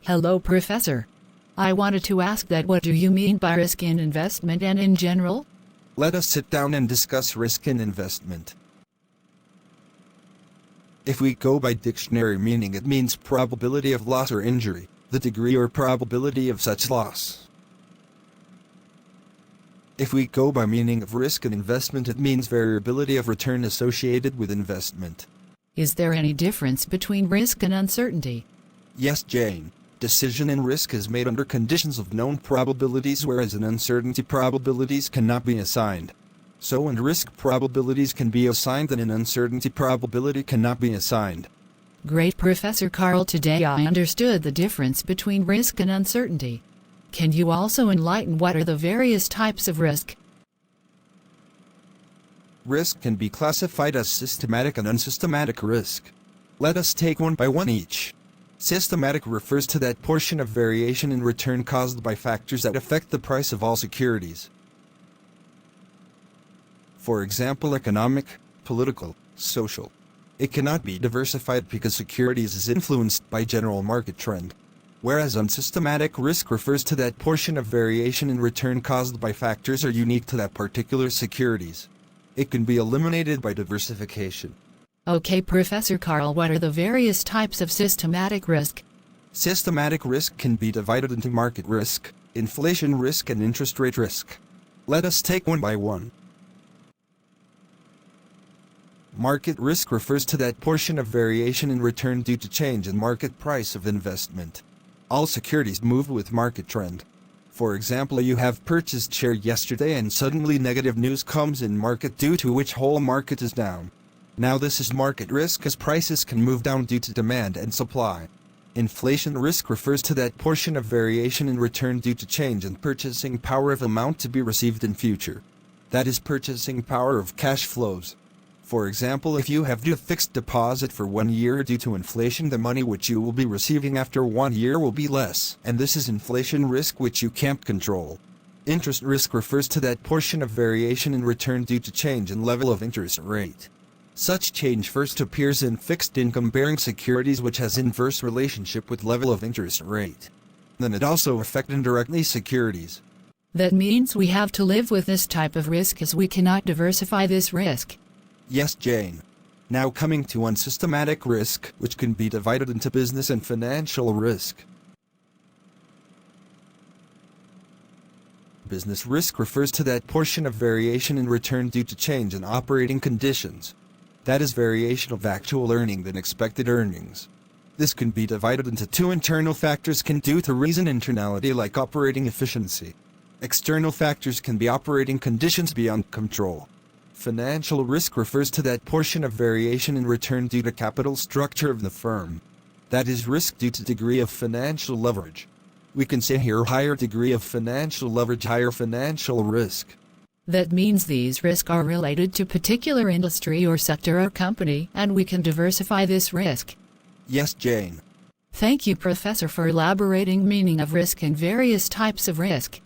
Hello, Professor. I wanted to ask that what do you mean by risk in investment and in general? Let us sit down and discuss risk in investment. If we go by dictionary meaning, it means probability of loss or injury, the degree or probability of such loss. If we go by meaning of risk in investment, it means variability of return associated with investment. Is there any difference between risk and uncertainty? Yes, Jane. Decision in risk is made under conditions of known probabilities, whereas in uncertainty probabilities cannot be assigned. So in risk probabilities can be assigned and in uncertainty probability cannot be assigned. Great, Professor Carl. Today I understood the difference between risk and uncertainty. Can you also enlighten what are the various types of risk? Risk can be classified as systematic and unsystematic risk. Let us take one by one each. Systematic refers to that portion of variation in return caused by factors that affect the price of all securities. For example, economic, political, social. It cannot be diversified because securities is influenced by general market trend. Whereas unsystematic risk refers to that portion of variation in return caused by factors are unique to that particular securities. It can be eliminated by diversification. Okay, Professor Carl, what are the various types of systematic risk? Systematic risk can be divided into market risk, inflation risk, and interest rate risk. Let us take one by one. Market risk refers to that portion of variation in return due to change in market price of investment. All securities move with market trend. For example, you have purchased share yesterday and suddenly negative news comes in market due to which whole market is down. Now this is market risk as prices can move down due to demand and supply. Inflation risk refers to that portion of variation in return due to change in purchasing power of amount to be received in future. That is purchasing power of cash flows. For example, if you have a fixed deposit for 1 year due to inflation, the money which you will be receiving after 1 year will be less, and this is inflation risk which you can't control. Interest risk refers to that portion of variation in return due to change in level of interest rate. Such change first appears in fixed income-bearing securities, which has inverse relationship with level of interest rate. Then it also affects indirectly securities. That means we have to live with this type of risk as we cannot diversify this risk. Yes, Jane. Now coming to unsystematic risk, which can be divided into business and financial risk. Business risk refers to that portion of variation in return due to change in operating conditions. That is variation of actual earning than expected earnings. This can be divided into two. Internal factors can due to reason internality like operating efficiency. External factors can be operating conditions beyond control. Financial risk refers to that portion of variation in return due to capital structure of the firm. That is risk due to degree of financial leverage. We can say here higher degree of financial leverage, higher financial risk. That means these risks are related to particular industry or sector or company, and we can diversify this risk. Yes, Jane. Thank you, Professor, for elaborating meaning of risk and various types of risk.